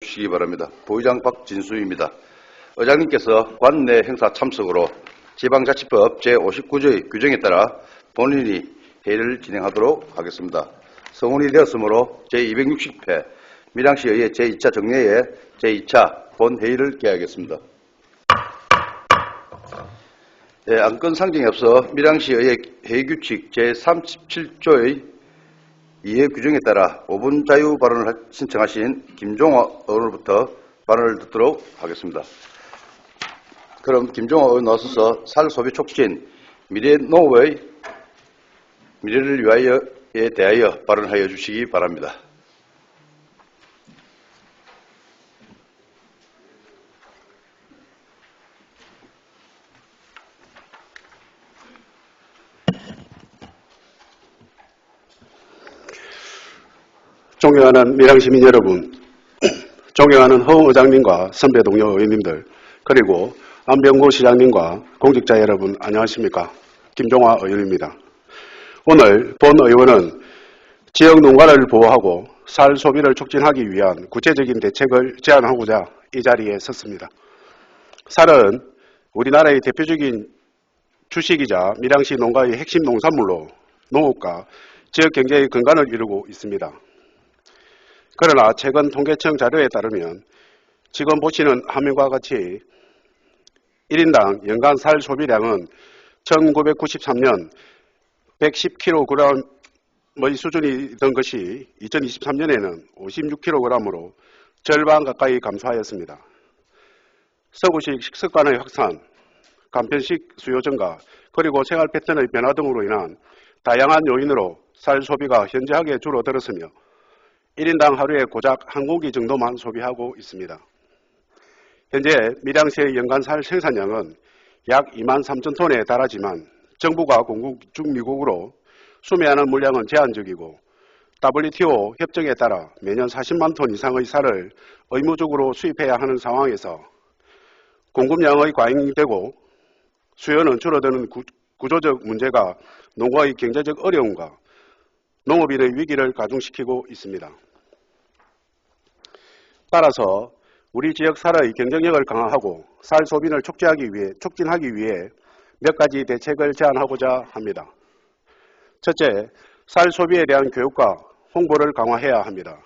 주시기 바랍니다. 부의장 박진수입니다. 의장님께서 관내 행사 참석으로 지방자치법 제59조의 규정에 따라 본인이 회의를 진행하도록 하겠습니다. 성원이 되었으므로 제260회 밀양시의회 제2차 정례회 제2차 본회의를 개하겠습니다. 안건 상정에 앞서 밀양시의회 회의규칙 제37조의 2회 규정에 따라 5분 자유 발언을 신청하신 김종화 의원으로부터 발언을 듣도록 하겠습니다. 그럼 김종화 의원 나서서 쌀 소비 촉진, 미래 농업의 미래를 위하여에 대하여 발언하여 주시기 바랍니다. 존경하는 밀양시민 여러분, 존경하는 허웅 의장님과 선배 동료 의원님들, 그리고 안병구 시장님과 공직자 여러분 안녕하십니까? 김종화 의원입니다. 오늘 본 의원은 지역 농가를 보호하고 쌀 소비를 촉진하기 위한 구체적인 대책을 제안하고자 이 자리에 섰습니다. 쌀은 우리나라의 대표적인 주식이자 밀양시 농가의 핵심 농산물로 농업과 지역 경제의 근간을 이루고 있습니다. 그러나 최근 통계청 자료에 따르면 지금 보시는 화면과 같이 1인당 연간 쌀 소비량은 1993년 110kg의 수준이던 것이 2023년에는 56kg으로 절반 가까이 감소하였습니다. 서구식 식습관의 확산, 간편식 수요 증가, 그리고 생활 패턴의 변화 등으로 인한 다양한 요인으로 쌀 소비가 현저하게 줄어들었으며 1인당 하루에 고작 한 공기 정도만 소비하고 있습니다. 현재 밀양시의 연간 쌀 생산량은 약 23,000톤에 달하지만 정부가 공급 중 미국으로 수매하는 물량은 제한적이고 WTO 협정에 따라 매년 40만 톤 이상의 쌀을 의무적으로 수입해야 하는 상황에서 공급량의 과잉되고 수요는 줄어드는 구조적 문제가 농가의 경제적 어려움과 농업인의 위기를 가중시키고 있습니다. 따라서 우리 지역 쌀의 경쟁력을 강화하고 쌀 소비를 촉진하기 위해 몇 가지 대책을 제안하고자 합니다. 첫째, 쌀 소비에 대한 교육과 홍보를 강화해야 합니다.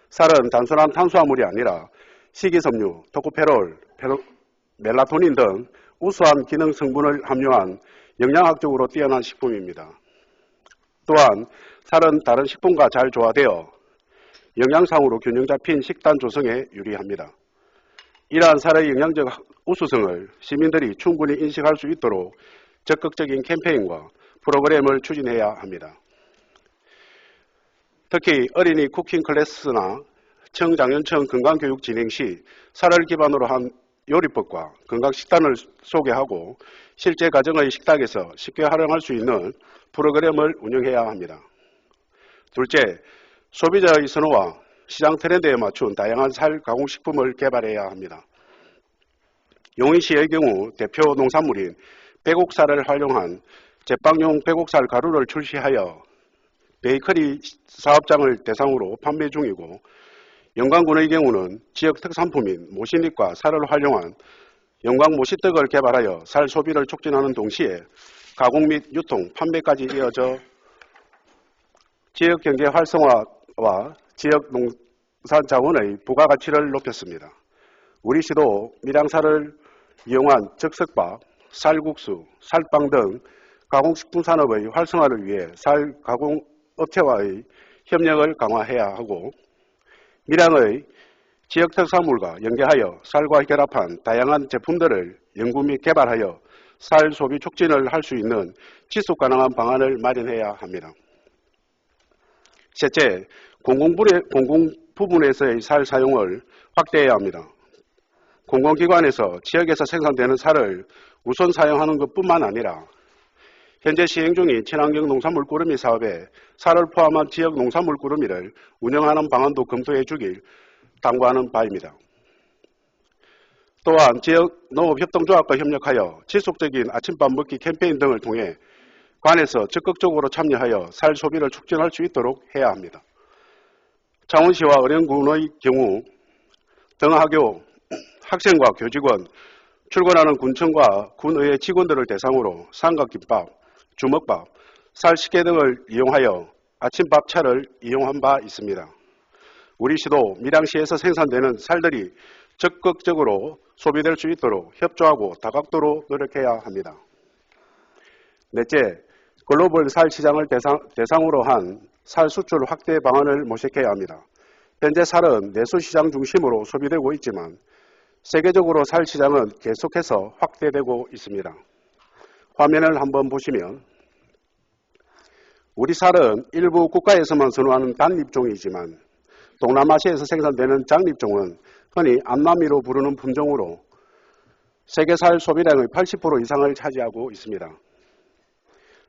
쌀은 단순한 탄수화물이 아니라 식이섬유, 토코페롤, 멜라토닌 등 우수한 기능 성분을 함유한 영양학적으로 뛰어난 식품입니다. 또한 쌀은 다른 식품과 잘 조화되어 영양상으로 균형 잡힌 식단 조성에 유리합니다. 이러한 쌀의 영양적 우수성을 시민들이 충분히 인식할 수 있도록 적극적인 캠페인과 프로그램을 추진해야 합니다. 특히 어린이 쿠킹 클래스나 청장년층 건강교육 진행 시 쌀을 기반으로 한 요리법과 건강식단을 소개하고 실제 가정의 식탁에서 쉽게 활용할 수 있는 프로그램을 운영해야 합니다. 둘째, 소비자의 선호와 시장 트렌드에 맞춘 다양한 쌀 가공식품을 개발해야 합니다. 용인시의 경우 대표 농산물인 백옥쌀을 활용한 제빵용 백옥쌀 가루를 출시하여 베이커리 사업장을 대상으로 판매 중이고, 영광군의 경우는 지역 특산품인 모시잎과 쌀을 활용한 영광 모시떡을 개발하여 쌀 소비를 촉진하는 동시에 가공 및 유통, 판매까지 이어져 지역 경제 활성화와 지역 농산 자원의 부가가치를 높였습니다. 우리 시도 밀양쌀을 이용한 즉석밥, 쌀국수, 쌀빵 등 가공식품 산업의 활성화를 위해 쌀 가공업체와의 협력을 강화해야 하고, 밀양의 지역 특산물과 연계하여 쌀과 결합한 다양한 제품들을 연구 및 개발하여 쌀 소비 촉진을 할 수 있는 지속 가능한 방안을 마련해야 합니다. 셋째, 공공부문에서의 쌀 사용을 확대해야 합니다. 공공기관에서 지역에서 생산되는 쌀을 우선 사용하는 것뿐만 아니라 현재 시행 중인 친환경 농산물 꾸러미 사업에 쌀을 포함한 지역 농산물 꾸러미를 운영하는 방안도 검토해 주길 당부하는 바입니다. 또한 지역 농업협동조합과 협력하여 지속적인 아침밥 먹기 캠페인 등을 통해 관에서 적극적으로 참여하여 쌀 소비를 촉진할 수 있도록 해야 합니다. 창원시와 의령군의 경우 등하교, 학생과 교직원, 출근하는 군청과 군의회 직원들을 대상으로 삼각김밥, 주먹밥, 쌀10개 등을 이용하여 아침밥차를 이용한 바 있습니다. 우리 시도 밀양시에서 생산되는 쌀들이 적극적으로 소비될 수 있도록 협조하고 다각도로 노력해야 합니다. 넷째, 글로벌 쌀 시장을 대상으로 한 쌀 수출 확대 방안을 모색해야 합니다. 현재 쌀은 내수 시장 중심으로 소비되고 있지만 세계적으로 쌀 시장은 계속해서 확대되고 있습니다. 화면을 한번 보시면 우리 쌀은 일부 국가에서만 선호하는 단립종이지만 동남아시아에서 생산되는 장립종은 흔히 암남이로 부르는 품종으로 세계 쌀 소비량의 80% 이상을 차지하고 있습니다.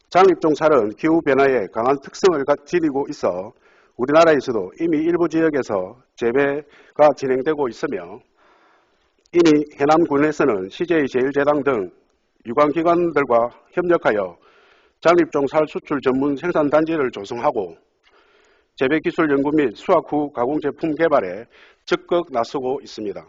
장립종 쌀은 기후변화에 강한 특성을 지니고 있어 우리나라에서도 이미 일부 지역에서 재배가 진행되고 있으며 이미 해남군에서는 CJ제일제당 등 유관기관들과 협력하여 장립종 쌀 수출 전문 생산단지를 조성하고 재배기술 연구 및 수확 후 가공제품 개발에 적극 나서고 있습니다.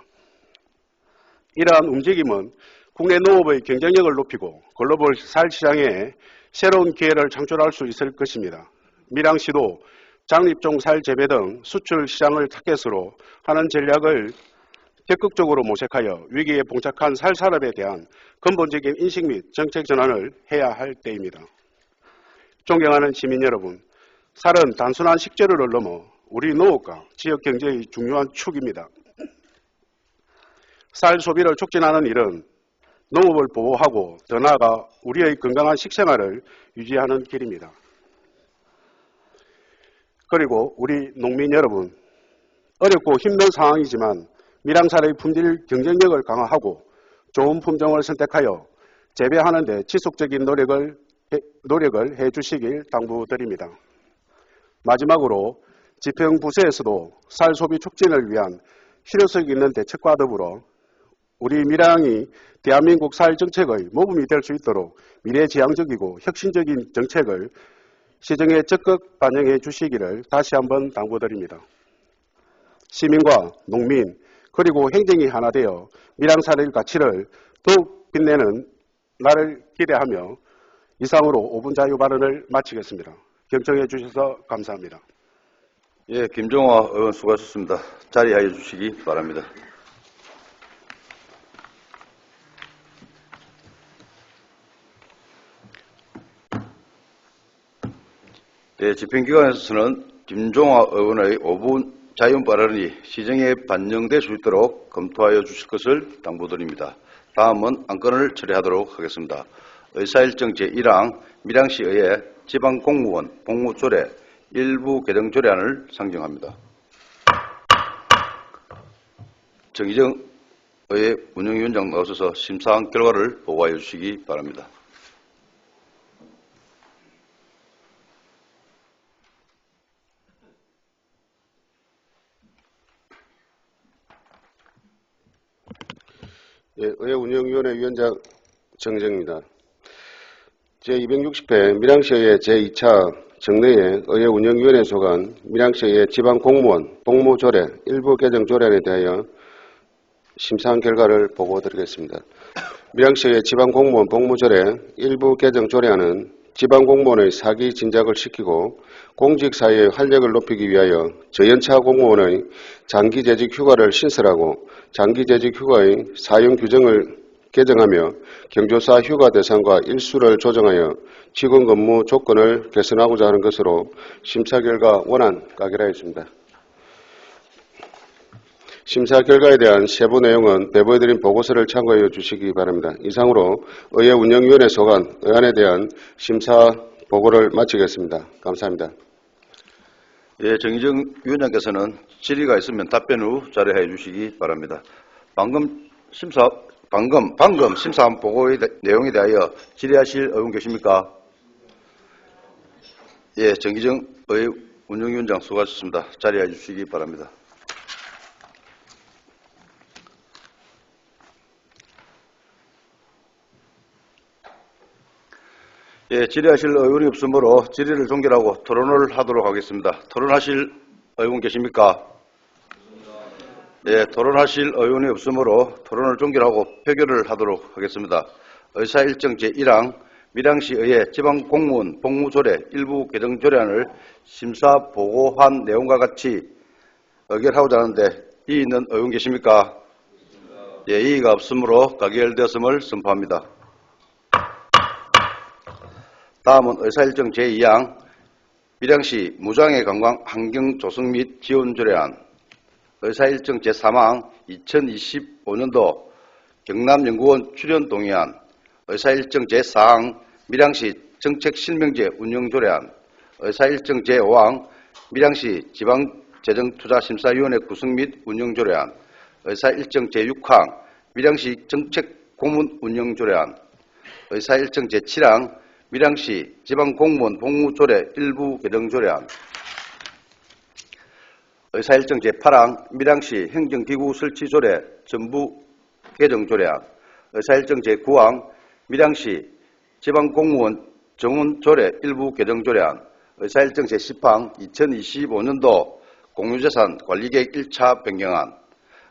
이러한 움직임은 국내 농업의 경쟁력을 높이고 글로벌 쌀 시장에 새로운 기회를 창출할 수 있을 것입니다. 밀양시도 장립종 쌀 재배 등 수출 시장을 타겟으로 하는 전략을 적극적으로 모색하여 위기에 봉착한 쌀 산업에 대한 근본적인 인식 및 정책 전환을 해야 할 때입니다. 존경하는 시민 여러분, 쌀은 단순한 식재료를 넘어 우리 농업과 지역 경제의 중요한 축입니다. 쌀 소비를 촉진하는 일은 농업을 보호하고 더 나아가 우리의 건강한 식생활을 유지하는 길입니다. 그리고 우리 농민 여러분, 어렵고 힘든 상황이지만 밀양쌀의 품질 경쟁력을 강화하고 좋은 품종을 선택하여 재배하는 데 지속적인 노력을 해주시길 당부드립니다. 마지막으로 지평부서에서도 쌀 소비 촉진을 위한 실효성 있는 대책과 더불어 우리 밀양이 대한민국 쌀 정책의 모범이 될 수 있도록 미래지향적이고 혁신적인 정책을 시정에 적극 반영해 주시기를 다시 한번 당부드립니다. 시민과 농민 그리고 행정이 하나 되어 밀양쌀의 가치를 더욱 빛내는 날을 기대하며 이상으로 5분 자유 발언을 마치겠습니다. 경청해 주셔서 감사합니다. 예, 김종화 의원 수고하셨습니다. 자리하여 주시기 바랍니다. 예, 집행기관에서는 김종화 의원의 5분 자유 발언이 시정에 반영될 수 있도록 검토하여 주실 것을 당부드립니다. 다음은 안건을 처리하도록 하겠습니다. 의사일정 제1항 밀양시의회 지방공무원 복무조례 일부 개정 조례안을 상정합니다. 정의정 의회 운영위원장 나오셔서 심사한 결과를 보고하여 주시기 바랍니다. 예, 의회 운영위원회 위원장 정정입니다. 제260회 밀양시의회 제2차 정례에 의회 운영위원회 소관 밀양시의회 지방공무원 복무조례 일부 개정 조례안에 대하여 심사한 결과를 보고드리겠습니다. 밀양시의회 지방공무원 복무조례 일부 개정 조례안은 지방공무원의 사기 진작을 시키고 공직사회의 활력을 높이기 위하여 저연차 공무원의 장기재직 휴가를 신설하고 장기재직 휴가의 사용 규정을 개정하며 경조사 휴가 대상과 일수를 조정하여 직원 근무 조건을 개선하고자 하는 것으로 심사 결과 원안 가결하였습니다. 심사 결과에 대한 세부 내용은 배부해드린 보고서를 참고해 주시기 바랍니다. 이상으로 의회 운영위원회 소관 의안에 대한 심사 보고를 마치겠습니다. 감사합니다. 예, 정의정 위원장께서는 질의가 있으면 답변 후 자리하여 주시기 바랍니다. 방금 심사한 보고의 내용에 대하여 질의하실 의원 계십니까? 예, 정의정 의회 운영위원장 수고하셨습니다. 자리하여 주시기 바랍니다. 예, 질의하실 의원이 없으므로 질의를 종결하고 토론을 하도록 하겠습니다. 토론하실 의원 계십니까? 예, 토론하실 의원이 없으므로 토론을 종결하고 표결을 하도록 하겠습니다. 의사일정 제1항 밀양시의회 지방공무원 복무조례 일부 개정 조례안을 심사 보고한 내용과 같이 의결하고자 하는데 이의 있는 의원 계십니까? 예, 이의가 없으므로 가결되었음을 선포합니다. 다음은 의사일정 제2항 밀양시 무장애 관광 환경 조성 및 지원 조례안, 의사일정 제3항 2025년도 경남연구원 출연 동의안, 의사일정 제4항 밀양시 정책실명제 운영조례안, 의사일정 제5항 밀양시 지방재정투자심사위원회 구성 및 운영조례안, 의사일정 제6항 밀양시 정책고문 운영조례안, 의사일정 제7항 밀양시 지방공무원 복무조례 일부 개정조례안, 의사일정 제8항 밀양시 행정기구 설치조례 전부 개정조례안, 의사일정 제9항 밀양시 지방공무원 정원조례 일부 개정조례안, 의사일정 제10항 2025년도 공유재산 관리계획 1차 변경안,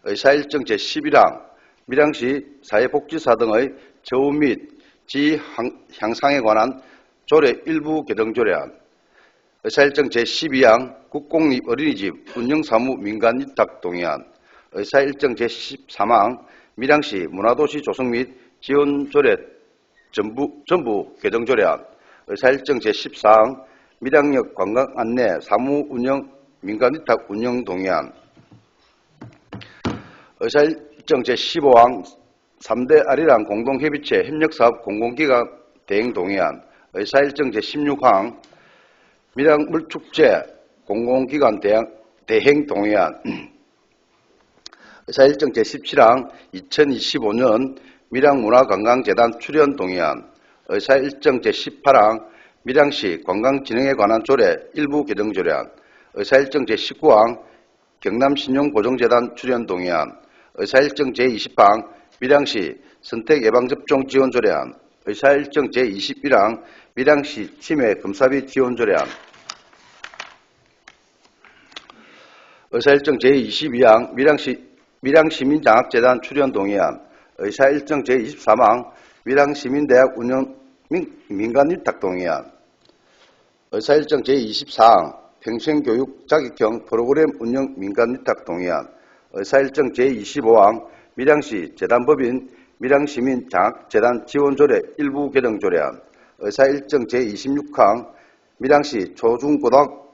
의사일정 제11항 밀양시 사회복지사 등의 처우 및 지 향상에 관한 조례 일부 개정조례안, 의사일정 제12항 국공립 어린이집 운영사무 민간위탁 동의안, 의사일정 제13항 밀양시 문화도시 조성 및 지원조례 전부 개정조례안, 의사일정 제14항 밀양역 관광안내 사무운영 민간위탁 운영 동의안, 의사일정 제15항 3대 아리랑 공동협의체 협력사업 공공기관 대행 동의안, 의사일정 제16항 밀양물축제 공공기관 대행 동의안, 의사일정 제17항 2025년 밀양문화관광재단 출연 동의안, 의사일정 제18항 밀양시 관광진흥에 관한 조례 일부 개정조례안, 의사일정 제19항 경남신용보정재단 출연 동의안, 의사일정 제20항 밀양시 선택예방접종 지원조례안, 의사일정 제21항 밀양시 치매 검사비 지원조례안, 의사일정 제22항 밀양시민장학재단 출연 동의안, 의사일정 제23항 밀양시민대학 운영 민간위탁 동의안, 의사일정 제24항 평생교육 자격형 프로그램 운영 민간위탁 동의안, 의사일정 제25항 밀양시 재단법인 밀양시민장학재단 지원조례 일부 개정조례안, 의사일정 제26항 밀양시 초중고등학교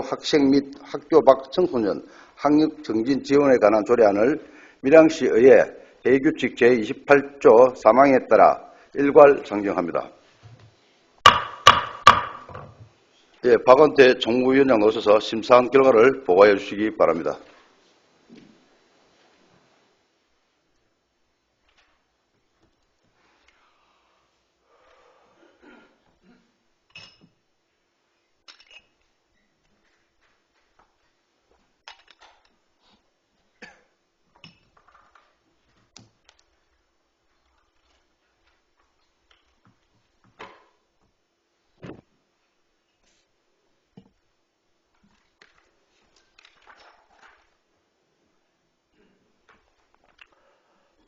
학생 및 학교 밖 청소년 학력 정진 지원에 관한 조례안을 밀양시의회 회의규칙 제28조 3항에 따라 일괄 상정합니다. 예, 박원태 정무위원장 나오셔서 심사한 결과를 보고해 주시기 바랍니다.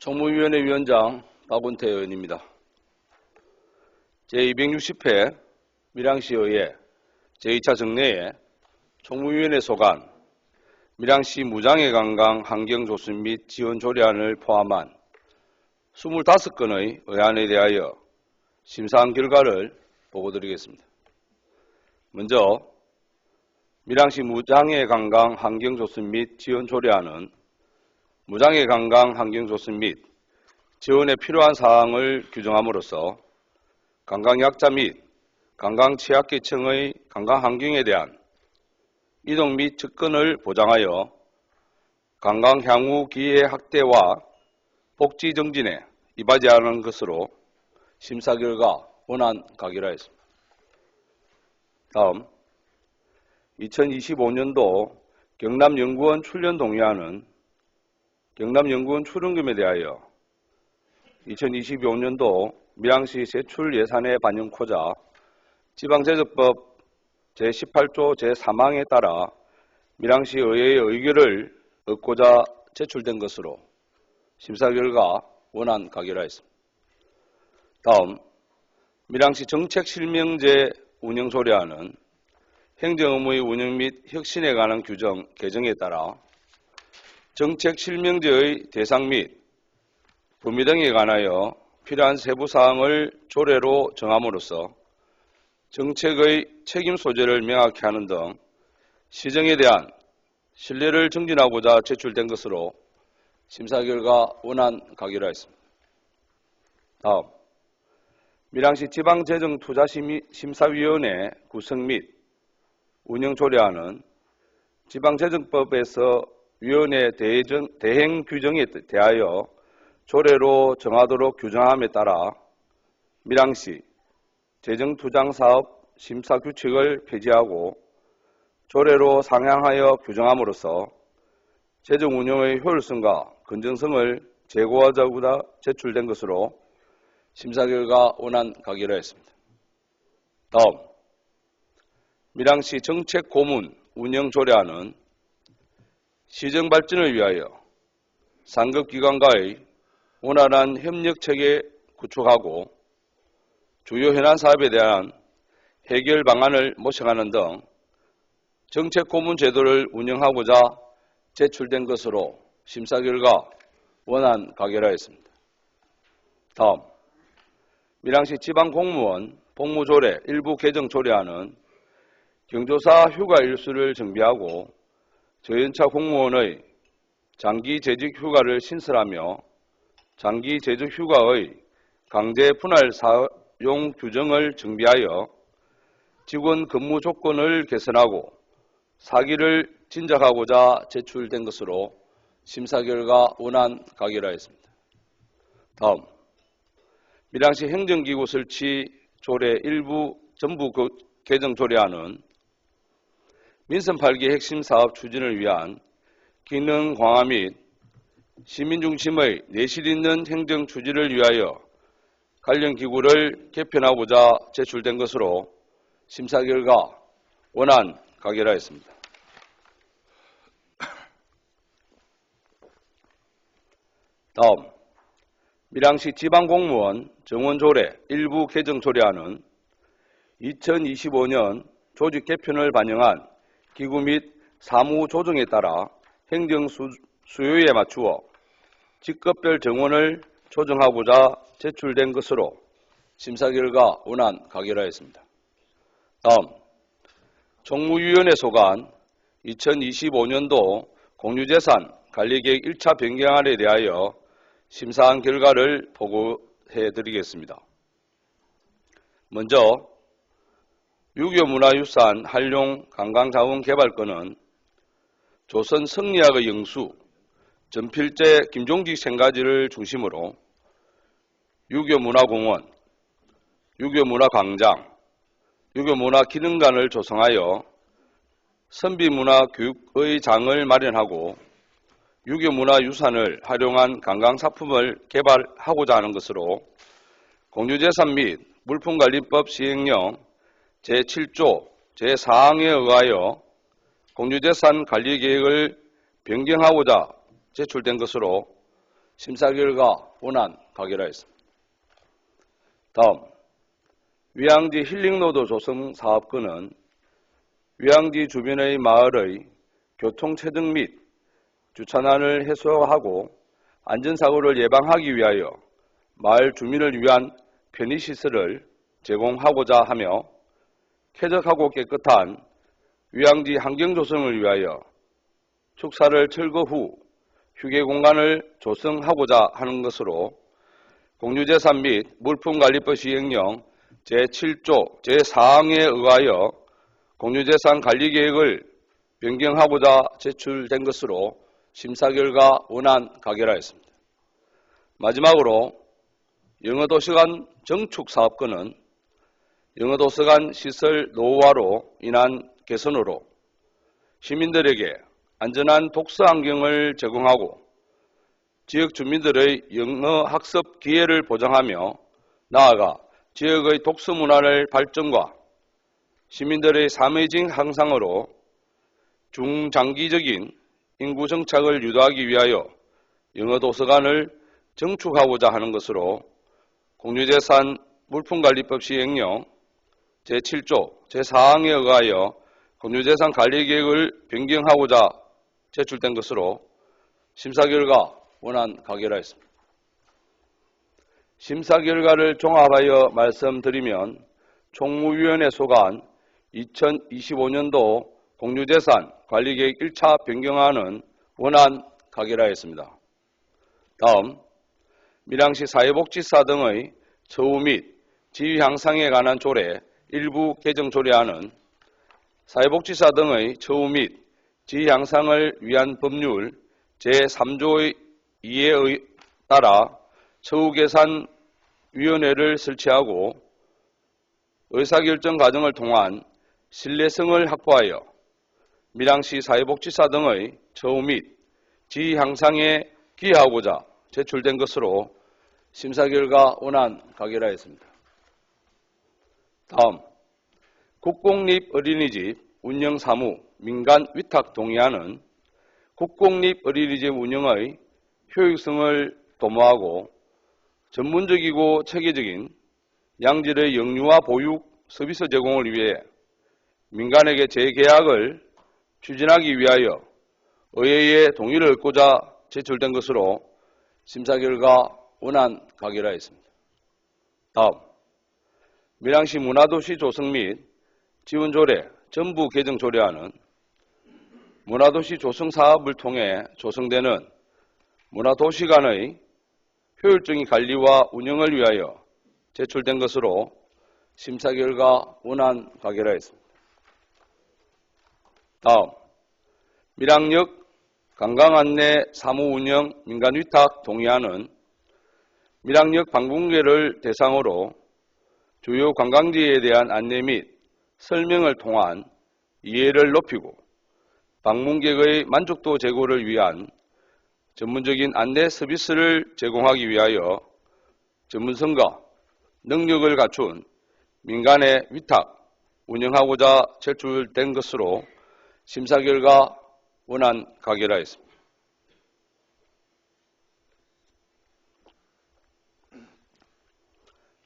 정무위원회 위원장 박원태 의원입니다. 제260회 밀양시의회 제2차 정례에 정무위원회 소관 밀양시 무장애 관광 환경 조성 및 지원 조례안을 포함한 25건의 의안에 대하여 심사한 결과를 보고드리겠습니다. 먼저 밀양시 무장애 관광 환경 조성 및 지원 조례안은 무장애 관광 환경 조성 및 지원에 필요한 사항을 규정함으로써 관광약자 및 관광 취약계층의 관광 환경에 대한 이동 및 접근을 보장하여 관광 향후 기회 확대와 복지 정진에 이바지하는 것으로 심사 결과 원안 가결하였습니다. 다음 2025년도 경남연구원 출연 동의안은 경남연구원 출연금에 대하여 2025년도 밀양시 세출 예산에 반영코자 지방재정법 제18조 제3항에 따라 밀양시 의회의 의결을 얻고자 제출된 것으로 심사 결과 원안 가결하였습니다. 다음, 밀양시 정책실명제 운영조례안은 행정업무의 운영 및 혁신에 관한 규정 개정에 따라 정책실명제의 대상 및 범위 등에 관하여 필요한 세부사항을 조례로 정함으로써 정책의 책임 소재를 명확히 하는 등 시정에 대한 신뢰를 증진하고자 제출된 것으로 심사 결과 원안 가결하였습니다. 다음, 밀양시 지방재정투자심사위원회 구성 및 운영 조례안은 지방재정법에서 위원회 대행 규정에 대하여 조례로 정하도록 규정함에 따라 밀양시 재정투자사업 심사규칙을 폐지하고 조례로 상향하여 규정함으로써 재정운용의 효율성과 건전성을 제고하자고자 제출된 것으로 심사 결과 원안 가결하였습니다. 다음, 밀양시 정책고문 운영조례안은 시정발전을 위하여 상급기관과의 원활한 협력체계 구축하고 주요 현안 사업에 대한 해결 방안을 모색하는 등 정책고문 제도를 운영하고자 제출된 것으로 심사 결과 원안 가결하였습니다. 다음, 밀양시 지방공무원 복무조례 일부 개정 조례안은 경조사 휴가 일수를 정비하고 저연차 공무원의 장기 재직 휴가를 신설하며 장기 재직 휴가의 강제 분할 사용 규정을 정비하여 직원 근무 조건을 개선하고 사기를 진작하고자 제출된 것으로 심사 결과 원안 가결하였습니다. 다음, 밀양시 행정기구 설치 조례 일부 전부 개정 조례안은 민선 8기 핵심 사업 추진을 위한 기능 강화 및 시민 중심의 내실 있는 행정 추진을 위하여 관련 기구를 개편하고자 제출된 것으로 심사 결과 원안 가결하였습니다. 다음, 밀양시 지방공무원 정원조례 일부 개정 조례안은 2025년 조직 개편을 반영한 기구 및 사무 조정에 따라 행정 수요에 맞추어 직급별 정원을 조정하고자 제출된 것으로 심사 결과 원안 가결하였습니다. 다음, 총무위원회 소관 2025년도 공유재산 관리계획 1차 변경안에 대하여 심사한 결과를 보고해 드리겠습니다. 먼저 유교문화유산 한룡 관광자원개발권은 조선 성리학의 영수 전필제 김종직 생가지를 중심으로 유교문화공원, 유교문화광장, 유교문화기능관을 조성하여 선비문화교육의 장을 마련하고 유교문화유산을 활용한 관광상품을 개발하고자 하는 것으로 공유재산 및 물품관리법 시행령 제7조 제4항에 의하여 공유재산 관리계획을 변경하고자 제출된 것으로 심사 결과 원안 가결하였습니다. 다음, 위양지 힐링로드 조성 사업권은 위양지 주변의 마을의 교통체증 및 주차난을 해소하고 안전사고를 예방하기 위하여 마을 주민을 위한 편의시설을 제공하고자 하며 쾌적하고 깨끗한 위양지 환경조성을 위하여 축사를 철거 후 휴게공간을 조성하고자 하는 것으로 공유재산 및 물품관리법 시행령 제7조 제4항에 의하여 공유재산 관리계획을 변경하고자 제출된 것으로 심사 결과 원안 가결하였습니다. 마지막으로 영어도서관 정축사업권은 영어도서관 시설 노후화로 인한 개선으로 시민들에게 안전한 독서 환경을 제공하고 지역 주민들의 영어 학습 기회를 보장하며 나아가 지역의 독서 문화를 발전과 시민들의 삶의 질 향상으로 중장기적인 인구 정착을 유도하기 위하여 영어 도서관을 증축하고자 하는 것으로 공유재산 물품관리법 시행령 제7조 제4항에 의하여 공유재산 관리계획을 변경하고자 제출된 것으로 심사 결과 원안 가결하였습니다. 심사 결과를 종합하여 말씀드리면 총무위원회 소관 2025년도 공유재산 관리계획 1차 변경안은 원안 가결하였습니다. 다음, 밀양시 사회복지사 등의 처우 및 지위 향상에 관한 조례 일부 개정 조례안은 사회복지사 등의 처우 및 지위 향상을 위한 법률 제3조 2에 따라 처우개선위원회를 설치하고 의사결정 과정을 통한 신뢰성을 확보하여 밀양시 사회복지사 등의 처우 및 지위 향상에 기여하고자 제출된 것으로 심사 결과 원안 가결하였습니다. 다음, 국공립 어린이집 운영 사무 민간 위탁 동의안은 국공립 어린이집 운영의 효율성을 도모하고 전문적이고 체계적인 양질의 영유아 보육 서비스 제공을 위해 민간에게 재계약을 추진하기 위하여 의회의 동의를 얻고자 제출된 것으로 심사 결과 원안 가결하였습니다. 다음, 밀양시 문화도시 조성 및 지원조례 전부 개정 조례안은 문화도시 조성 사업을 통해 조성되는 문화도시 간의 효율적인 관리와 운영을 위하여 제출된 것으로 심사 결과 원안 가결하였습니다. 다음, 밀양역 관광안내 사무운영 민간위탁 동의안은 밀양역 방문객을 대상으로 주요 관광지에 대한 안내 및 설명을 통한 이해를 높이고 방문객의 만족도 제고를 위한 전문적인 안내 서비스를 제공하기 위하여 전문성과 능력을 갖춘 민간의 위탁, 운영하고자 제출된 것으로 심사 결과 원안 가결하였습니다.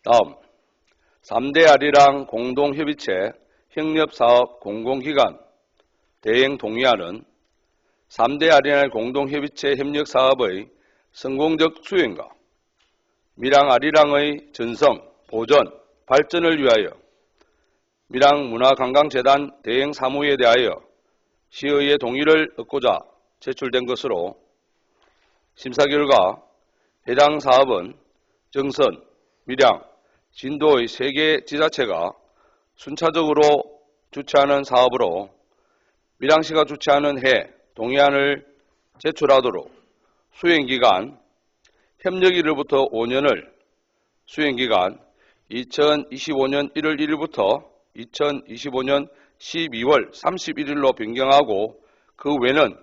다음, 3대 아리랑 공동협의체 협력사업 공공기관 대행 동의안은 3대 아리랑 공동협의체 협력사업의 성공적 수행과 밀양 아리랑의 전성, 보전, 발전을 위하여 밀양문화관광재단 대행 사무에 대하여 시의회 동의를 얻고자 제출된 것으로 심사 결과 해당 사업은 정선, 밀양, 진도의 3개 지자체가 순차적으로 주최하는 사업으로 밀양시가 주최하는 해 동의안을 제출하도록 수행기간 협력일로부터 5년을 수행기간 2025년 1월 1일부터 2025년 12월 31일로 변경하고 그 외는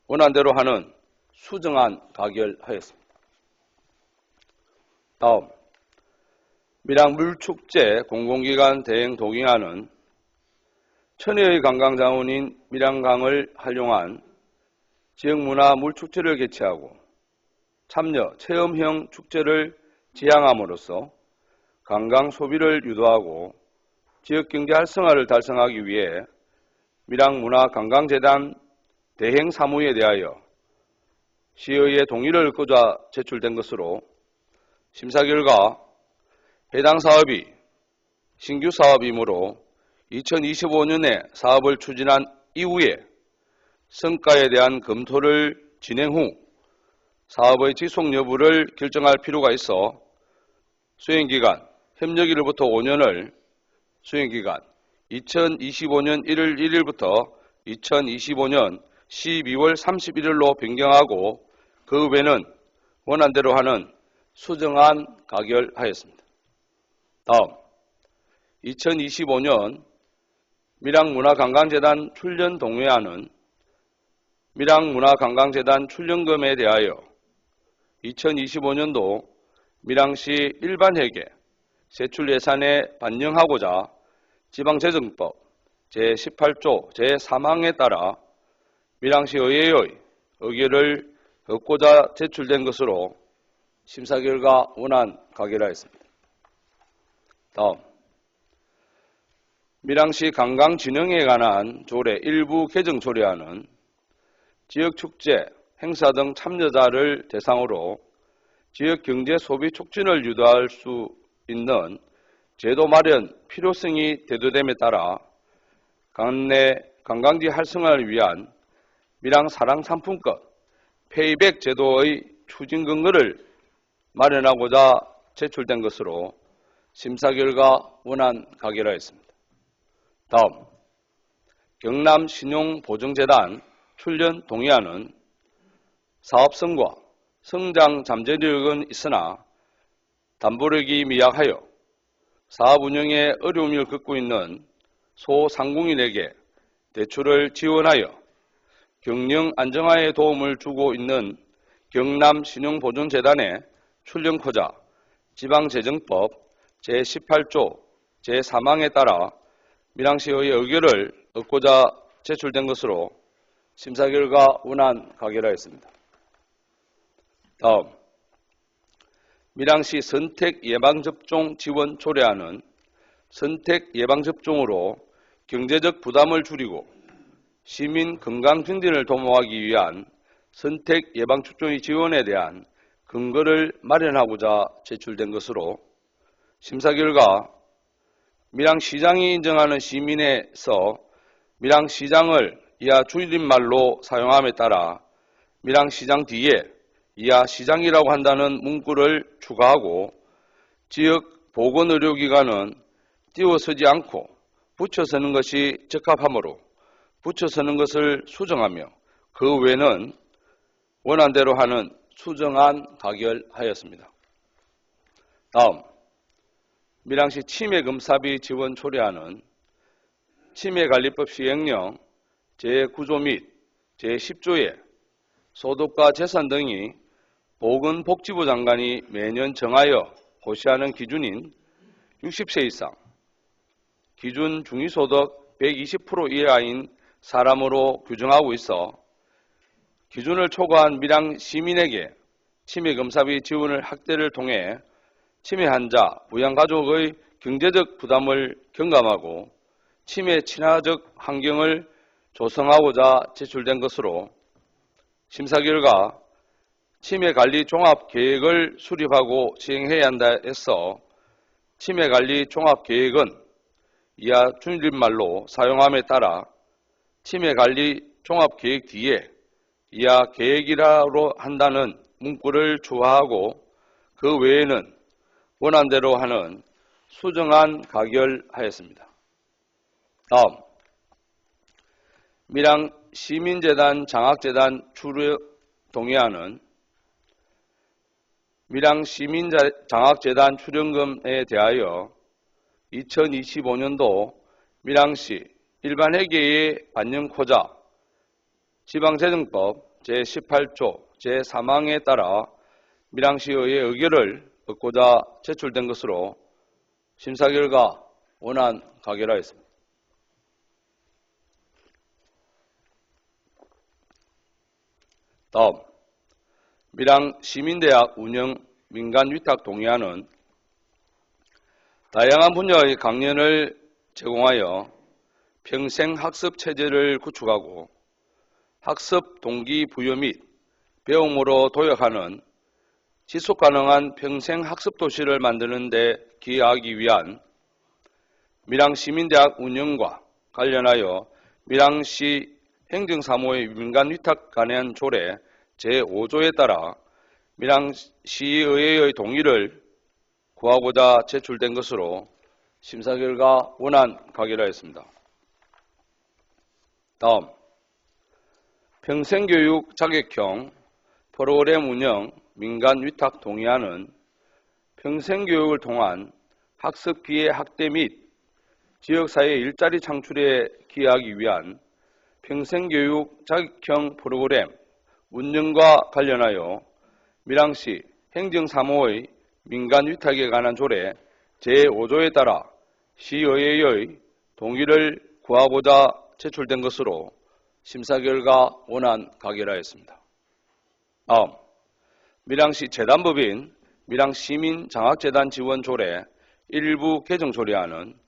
원안대로 하는 수정안 가결하였습니다. 다음, 밀양물축제 공공기관 대행 동의안은 천혜의 관광자원인 밀양강을 활용한 지역문화 물축제를 개최하고 참여 체험형 축제를 지향함으로써 관광 소비를 유도하고 지역경제 활성화를 달성하기 위해 밀양문화관광재단 대행 사무에 대하여 시의회 동의를 얻고자 제출된 것으로 심사 결과 해당 사업이 신규 사업이므로 2025년에 사업을 추진한 이후에 성과에 대한 검토를 진행 후 사업의 지속 여부를 결정할 필요가 있어 수행기간 협력일로부터 5년을 수행기간 2025년 1월 1일부터 2025년 12월 31일로 변경하고 그 외에는 원안대로 하는 수정안 가결하였습니다. 다음, 2025년 밀양문화관광재단 출연 동의안은 밀양문화관광재단 출연금에 대하여 2025년도 밀양시 일반회계 세출 예산에 반영하고자 지방재정법 제18조 제3항에 따라 밀양시 의회의 의결을 얻고자 제출된 것으로 심사 결과 원안 가결하였습니다. 다음, 밀양시 관광진흥에 관한 조례 일부 개정 조례안은 지역축제, 행사 등 참여자를 대상으로 지역 경제 소비 촉진을 유도할 수 있는 제도 마련 필요성이 대두됨에 따라 관내 관광지 활성화를 위한 밀양 사랑 상품권 페이백 제도의 추진 근거를 마련하고자 제출된 것으로 심사 결과 원안 가결하였습니다. 다음, 경남 신용보증재단 출연 동의안은 사업성과 성장 잠재력은 있으나 담보력이 미약하여 사업 운영에 어려움을 겪고 있는 소상공인에게 대출을 지원하여 경영 안정화에 도움을 주고 있는 경남신용보증재단의 출연코자 지방재정법 제18조 제3항에 따라 밀양시의 의결을 얻고자 제출된 것으로 심사 결과 원안 가결하였습니다. 다음, 밀양시 선택 예방접종 지원 조례안은 선택 예방접종으로 경제적 부담을 줄이고 시민 건강 증진을 도모하기 위한 선택 예방접종의 지원에 대한 근거를 마련하고자 제출된 것으로 심사 결과 밀양시장이 인정하는 시민에서 밀양시장을 이하 줄임말로 사용함에 따라 밀양시장 뒤에 이하 시장이라고 한다는 문구를 추가하고 지역 보건의료기관은 띄워서지 않고 붙여서는 것이 적합하므로 붙여서는 것을 수정하며 그 외에는 원안대로 하는 수정안 가결하였습니다. 다음, 밀양시 치매검사비 지원 조례안은 치매관리법 시행령 제9조 및 제10조에 소득과 재산 등이 보건복지부 장관이 매년 정하여 고시하는 기준인 60세 이상, 기준 중위소득 120% 이하인 사람으로 규정하고 있어 기준을 초과한 밀양 시민에게 치매검사비 지원을 확대를 통해 치매 환자, 부양가족의 경제적 부담을 경감하고 치매 친화적 환경을 조성하고자 제출된 것으로 심사 결과 치매관리 종합계획을 수립하고 시행해야 한다 해서 치매관리 종합계획은 이하 줄임말로 사용함에 따라 치매관리 종합계획 뒤에 이하 계획이라고 한다는 문구를 추가하고 그 외에는 원안대로 하는 수정안 가결하였습니다. 다음, 밀양 시민재단 장학재단 출연 동의안은 밀양 시민장학재단 출연금에 대하여 2025년도 밀양시 일반회계의 반영코자 지방재정법 제18조 제3항에 따라 밀양시의 의결을 얻고자 제출된 것으로 심사 결과 원안 가결하였습니다. 다음, 밀양 시민대학 운영 민간위탁 동의안은 다양한 분야의 강연을 제공하여 평생학습 체제를 구축하고 학습 동기 부여 및 배움으로 도약하는 지속가능한 평생학습 도시를 만드는 데 기여하기 위한 밀양시민대학 운영과 관련하여 밀양시 행정사무의 민간위탁 관련 조례 제5조에 따라 밀양시의회의 동의를 구하고자 제출된 것으로 심사 결과 원안 가결하였습니다. 다음, 평생교육 자격형 프로그램 운영 민간위탁 동의안은 평생교육을 통한 학습 기회 확대 및 지역사회 일자리 창출에 기여하기 위한 평생교육 자격형 프로그램 운영과 관련하여 밀양시 행정사무의 민간위탁에 관한 조례 제5조에 따라 시의회의 동의를 구하고자 제출된 것으로 심사 결과 원안 가결하였습니다. 다음, 밀양시 재단법인 밀양시민장학재단 지원조례 일부 개정 조례안은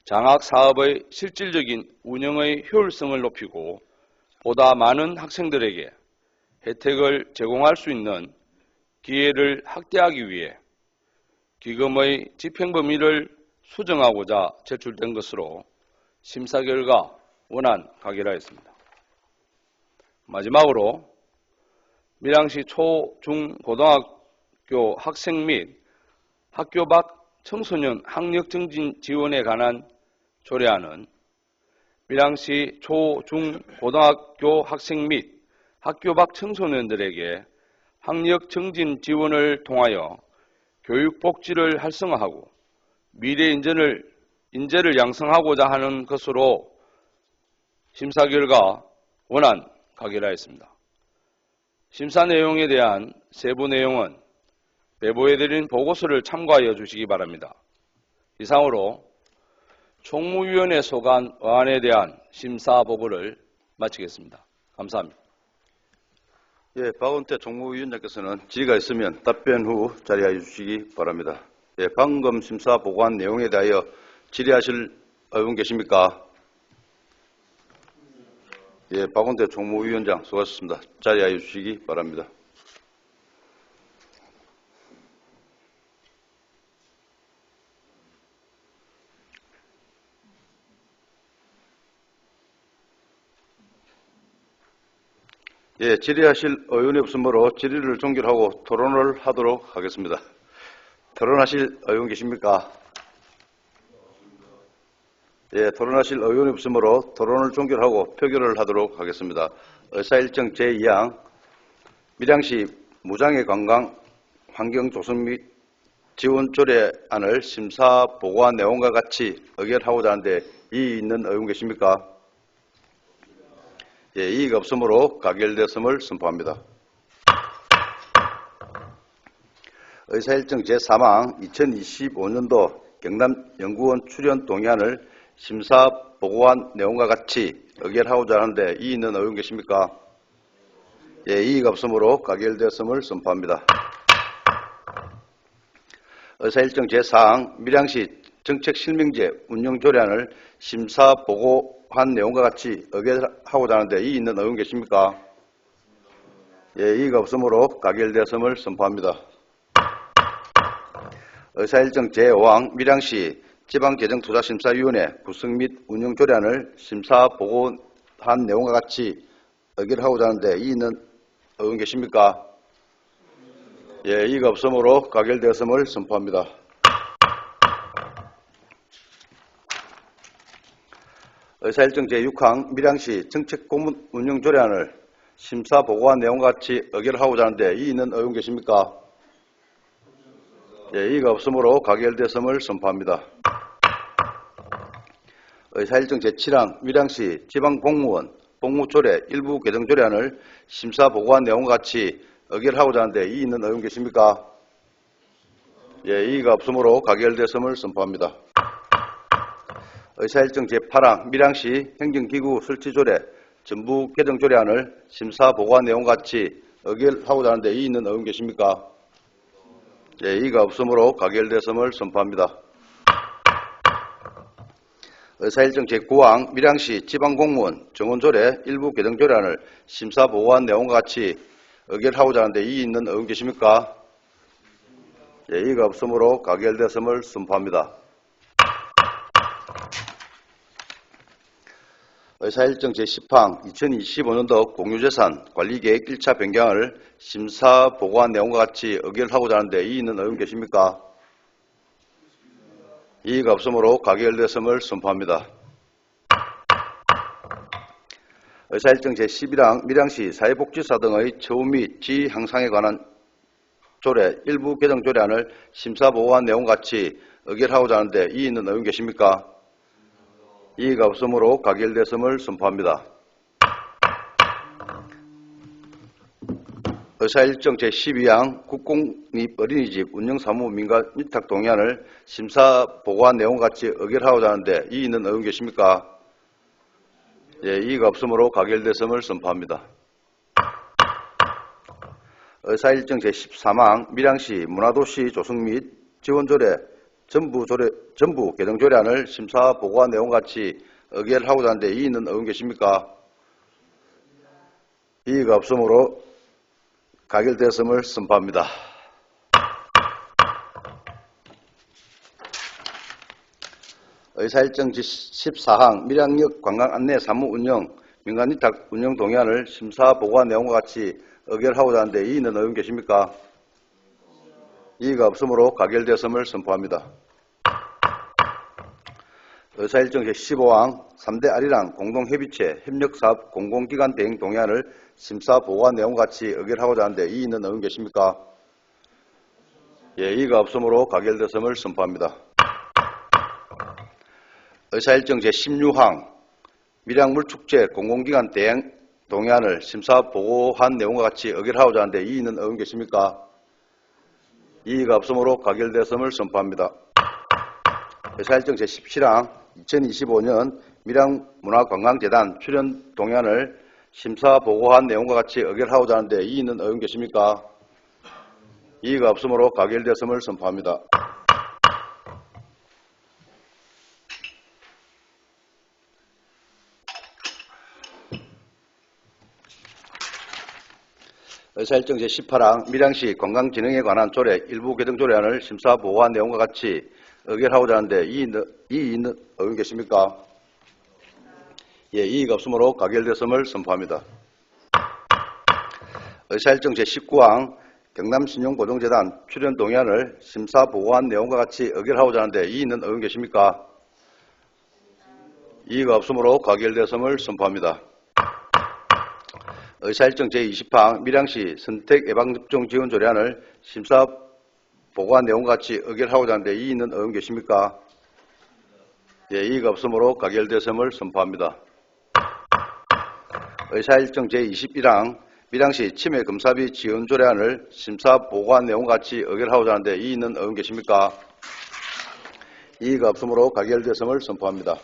장학사업의 실질적인 운영의 효율성을 높이고 보다 많은 학생들에게 혜택을 제공할 수 있는 기회를 확대하기 위해 기금의 집행범위를 수정하고자 제출된 것으로 심사 결과 원안 가결하였습니다. 마지막으로 밀양시 초, 중, 고등학교 학생 및 학교 밖 청소년 학력 증진 지원에 관한 조례안은 밀양시 초, 중, 고등학교 학생 및 학교 밖 청소년들에게 학력 증진 지원을 통하여 교육 복지를 활성화하고 미래 인재를 양성하고자 하는 것으로 심사 결과 원안 가결하였습니다. 심사 내용에 대한 세부 내용은 배부해드린 보고서를 참고하여 주시기 바랍니다. 이상으로 총무위원회 소관 어안에 대한 심사 보고를 마치겠습니다. 감사합니다. 예, 박원태 총무위원장께서는 질의가 있으면 답변 후 자리하여 주시기 바랍니다. 예, 방금 심사 보고한 내용에 대하여 질의하실 의원 계십니까? 예, 박원태 총무위원장 수고하셨습니다. 자리하여 주시기 바랍니다. 예, 질의하실 의원이 없으므로 질의를 종결하고 토론을 하도록 하겠습니다. 토론하실 의원 계십니까? 예, 토론하실 의원이 없으므로 토론을 종결하고 표결을 하도록 하겠습니다. 의사일정 제2항 밀양시 무장애 관광 환경 조성 및 지원 조례안을 심사 보고한 내용과 같이 의결하고자 하는데 이의 있는 의원 계십니까? 예, 이의가 없으므로 가결되었음을 선포합니다. 의사일정 제3항 2025년도 경남연구원 출연 동의안을 심사 보고한 내용과 같이 의결하고자 하는데 이의 있는 의원 계십니까? 예, 이의가 없으므로 가결되었음을 선포합니다. 의사일정 제4항 밀양시 정책실명제 운영조례안을 심사 보고한 내용과 같이 의결하고자 하는데 이의 있는 의원 계십니까? 예, 이의가 없으므로 가결되었음을 선포합니다. 의사일정 제5항 밀양시 지방재정투자심사위원회 구성 및 운영조례안을 심사 보고한 내용과 같이 의결하고자 하는데 이의 있는 의원 계십니까? 예, 이의가 없으므로 가결되었음을 선포합니다. 의사일정 제6항 밀양시 정책고문 운영조례안을 심사 보고한 내용과 같이 의결하고자 하는데 이의 있는 의원 계십니까? 예, 이의가 없으므로 가결되었음을 선포합니다. 의사일정 제7항 밀양시 지방공무원 복무조례 일부 개정조례안을 심사 보고한 내용과 같이 의결하고자 하는데 이의 있는 의원 계십니까? 예, 이의가 없으므로 가결되었음을 선포합니다. 의사일정 제8항 밀양시 행정기구 설치조례 전부 개정조례안을 심사 보고한 내용과 같이 의결하고자 하는데 이의 있는 의원 계십니까? 예, 이의가 없으므로 가결되었음을 선포합니다. 의사일정 제9항 밀양시 지방공무원 정원조례 일부 개정조례안을 심사 보고한 내용과 같이 의결하고자 하는데 이의 있는 의원 계십니까? 예, 이의가 없으므로 가결되었음을 선포합니다. 의사일정 제10항 2025년도 공유재산 관리계획 1차 변경을 심사 보고한 내용과 같이 의결하고자 하는데 이의 있는 의원 계십니까? 이의가 없으므로 가결되었음을 선포합니다. 의사일정 제11항 밀양시 사회복지사 등의 처우 및 지위 향상에 관한 조례 일부 개정 조례안을 심사 보고한 내용과 같이 의결하고자 하는데 이의 있는 의원 계십니까? 이의가 없으므로 가결되었음을 선포합니다. 의사일정 제12항 국공립 어린이집 운영사무 민간위탁 동의안을 심사 보고한 내용과 같이 의결하고자 하는데 이의 있는 의원 계십니까? 예, 이의가 없으므로 가결됐음을 선포합니다. 의사일정 제14망 밀양시 문화도시 조성 및 지원조례 전부 개정조례안을 심사 보고한 내용과 같이 의결하고자 하는데 이의는 의원 계십니까? 이의가 없으므로 가결됐음을 선포합니다. 의사일정 제14항 밀양역 관광 안내 사무 운영 민간위탁 운영 동의안을 심사 보고한 내용과 같이 의결하고자 하는데 이의는 의원 계십니까? 이의가 없으므로 가결됐음을 선포합니다. 의사일정 제15항 3대 아리랑 공동협의체 협력사업 공공기관 대행 동의안을 심사 보고한 내용과 같이 의결하고자 하는데 이의는 의원 계십니까? 예, 이의가 없으므로 가결됐음을 선포합니다. 의사일정 제16항 밀양물축제 공공기관 대행 동의안을 심사 보고한 내용과 같이 의결하고자 하는데 이의는 의원 계십니까? 이의가 없으므로 가결됐음을 선포합니다. 의사일정 제17항 2025년 밀양문화관광재단 출연 동의안을 심사 보고한 내용과 같이 의결하고자 하는데 이의는 의원 계십니까? 이의가 없으므로 가결됐음을 선포합니다. 의사일정 제18항 밀양시 관광진흥에 관한 조례 일부 개정 조례안을 심사 보고한 내용과 같이 의결하고자 하는데 이의는 의원 계십니까? 예, 이의가 없으므로 가결됐음을 선포합니다. 의사일정 제19항 경남신용보증재단 출연 동의안을 심사 보고한 내용과 같이 의결하고자 하는데 이의는 의원 계십니까? 이의가 없으므로 가결됐음을 선포합니다. 의사일정 제20항 밀양시 선택예방접종 지원 조례안을 심사 보고한 내용과 같이 의결하고자 하는데 이의는 의원 계십니까? 예, 이의가 없으므로 가결됐음을 선포합니다. 의사일정 제21항 밀양시 치매검사비 지원 조례안을 심사 보고한 내용과 같이 의결하고자 하는데 이의는 의원 계십니까? 이의가 없으므로 가결됐음을 선포합니다.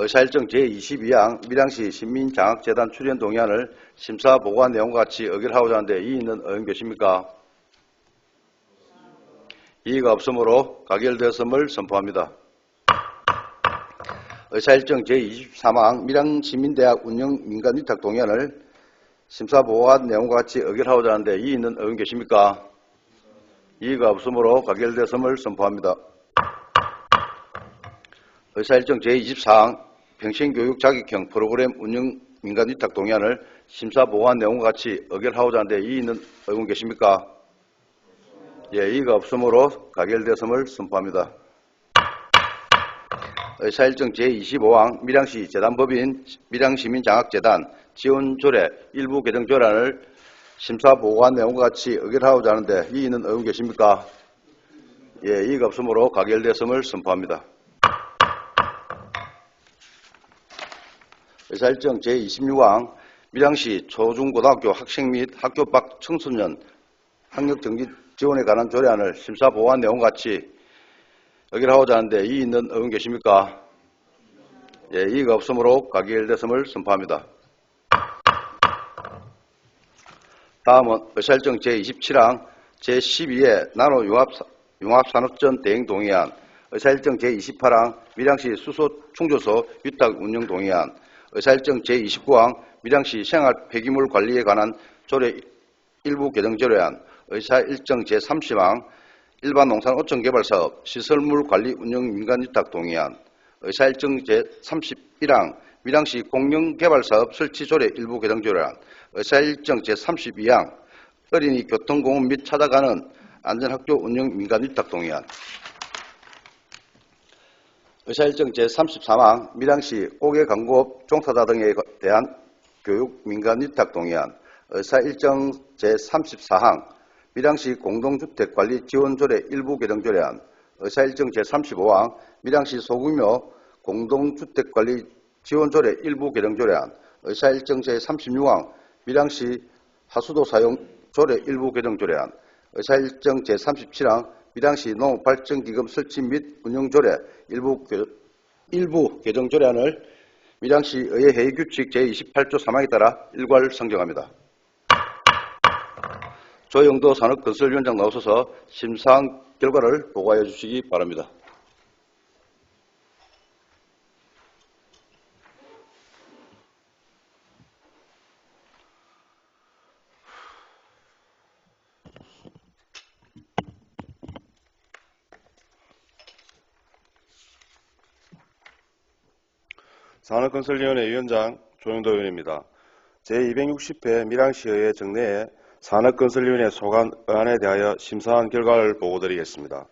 의사일정 제22항 밀양시 시민장학재단 출연 동의안을 심사 보고한 내용과 같이 의결하고자 하는데 이의는 의원 계십니까? 이의가 없으므로 가결됐음을 선포합니다. 의사일정 제23항 밀양시민대학 운영 민간위탁 동의안을 심사 보고한 내용과 같이 의결하고자 하는데 이의는 의원 계십니까? 이의가 없으므로 가결됐음을 선포합니다. 의사일정 제24항 평생교육 자격형 프로그램 운영 민간위탁 동의안을 심사 보고한 내용과 같이 의결하고자 하는데 이의는 의원 계십니까? 예, 이의가 없으므로 가결됐음을 선포합니다. 의사일정 제25항 밀양시 재단법인 밀양시민장학재단 지원조례 일부 개정 조례안을 심사 보고한 내용과 같이 의결하고자 하는데 이의는 의원 계십니까? 예, 이의가 없으므로 가결됐음을 선포합니다. 의사일정 제26항 밀양시 초중고등학교 학생 및 학교 밖 청소년 학력정지 지원에 관한 조례안을 심사 보고한 내용과 같이 의결하고자 하는데 이의는 의원 계십니까? 예, 이의가 없으므로 가결됐음을 선포합니다. 다음은 의사일정 제27항 제12회 나노융합산업전 대행 동의안, 의사일정 제28항 밀양시 수소충조소 위탁 운영 동의안, 의사일정 제29항 밀양시 생활 폐기물 관리에 관한 조례 일부 개정 조례안, 의사일정 제30항 일반 농산 어촌 개발 사업 시설물 관리 운영 민간위탁 동의안, 의사일정 제31항 밀양시 공영 개발 사업 설치 조례 일부 개정 조례안, 의사일정 제32항 어린이 교통공원 및 찾아가는 안전학교 운영 민간위탁 동의안, 의사일정 제33항 밀양시 고개광고업 종사자 등에 대한 교육 민간위탁 동의안, 의사일정 제34항 밀양시 공동주택관리 지원조례 일부 개정 조례안, 의사일정 제35항 밀양시 소규모 공동주택관리 지원조례 일부 개정 조례안, 의사일정 제36항 밀양시 하수도 사용 조례 일부 개정 조례안, 의사일정 제37항 밀양시 농업발전기금 설치 및 운영 조례 일부 개정 조례안을 밀양시 의회 회의규칙 제28조 3항에 따라 일괄 상정합니다. 조영도 산업건설위원장 나오셔서 심사한 결과를 보고하여 주시기 바랍니다. 산업건설위원회 위원장 조영도 의원입니다. 제260회 밀양시의회 정례에 산업건설위원회 소관 의안에 대하여 심사한 결과를 보고드리겠습니다.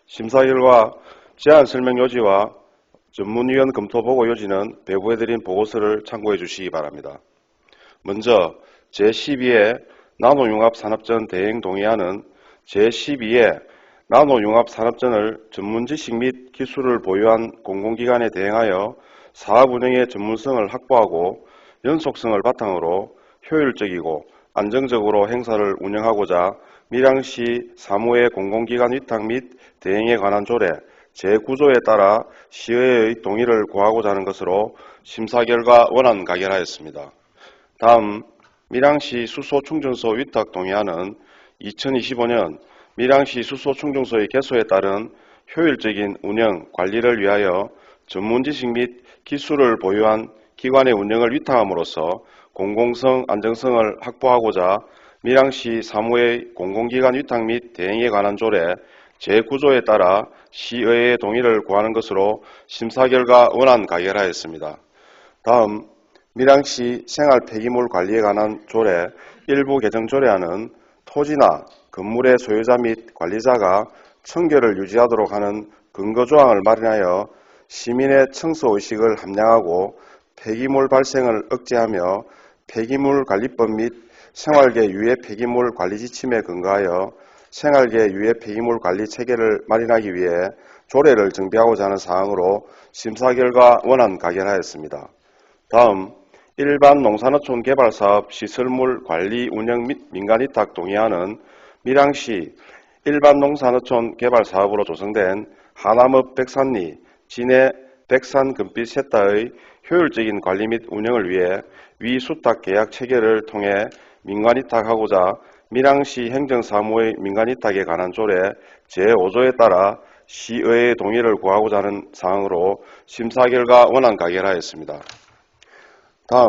심사 결과 제안 설명 요지와 전문위원 검토 보고 요지는 배부해드린 보고서를 참고해 주시기 바랍니다. 먼저 제12회 나노융합산업전 대행 동의안은 제12회 나노융합산업전을 전문지식 및 기술을 보유한 공공기관에 대행하여 사업 운영의 전문성을 확보하고 연속성을 바탕으로 효율적이고 안정적으로 행사를 운영하고자 밀양시 사무의 공공기관 위탁 및 대행에 관한 조례 제9조에 따라 시의회의 동의를 구하고자 하는 것으로 심사 결과 원안 가결하였습니다. 다음 밀양시 수소충전소 위탁 동의안은 2025년 밀양시 수소충전소의 개소에 따른 효율적인 운영, 관리를 위하여 전문지식 및 기술을 보유한 기관의 운영을 위탁함으로써 공공성, 안정성을 확보하고자 밀양시 사무의 공공기관 위탁 및 대행에 관한 조례 제9조에 따라 시의회의 동의를 구하는 것으로 심사 결과 원안 가결하였습니다. 다음 밀양시 생활 폐기물 관리에 관한 조례 일부 개정 조례안은 토지나 건물의 소유자 및 관리자가 청결을 유지하도록 하는 근거조항을 마련하여 시민의 청소의식을 함량하고 폐기물 발생을 억제하며 폐기물관리법 및 생활계 유해 폐기물 관리 지침에 근거하여 생활계 유해 폐기물 관리 체계를 마련하기 위해 조례를 정비하고자 하는 사항으로 심사 결과 원안 가결하였습니다. 다음 일반 농산어촌 개발사업 시설물 관리 운영 및 민간위탁 동의안은 밀양시 일반 농산어촌 개발사업으로 조성된 하남읍 백산리 진해 백산 금빛 세타의 효율적인 관리 및 운영을 위해 위수탁 계약 체결을 통해 민간위탁하고자 밀양시 행정사무의 민간위탁에 관한 조례 제5조에 따라 시의회의 동의를 구하고자 하는 사항으로 심사 결과 원안 가결하였습니다. 다음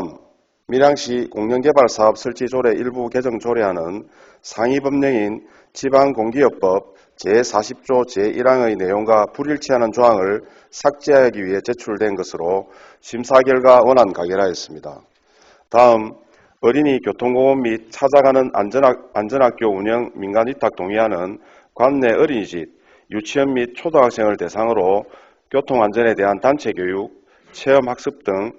밀양시 공영개발사업 설치조례 일부 개정 조례안은 상위법령인 지방공기업법 제40조 제1항의 내용과 불일치하는 조항을 삭제하기 위해 제출된 것으로 심사 결과 원안 가결하였습니다. 다음 어린이 교통공원 및 찾아가는 안전학교 운영 민간위탁 동의안은 관내 어린이집, 유치원 및 초등학생을 대상으로 교통안전에 대한 단체 교육, 체험학습 등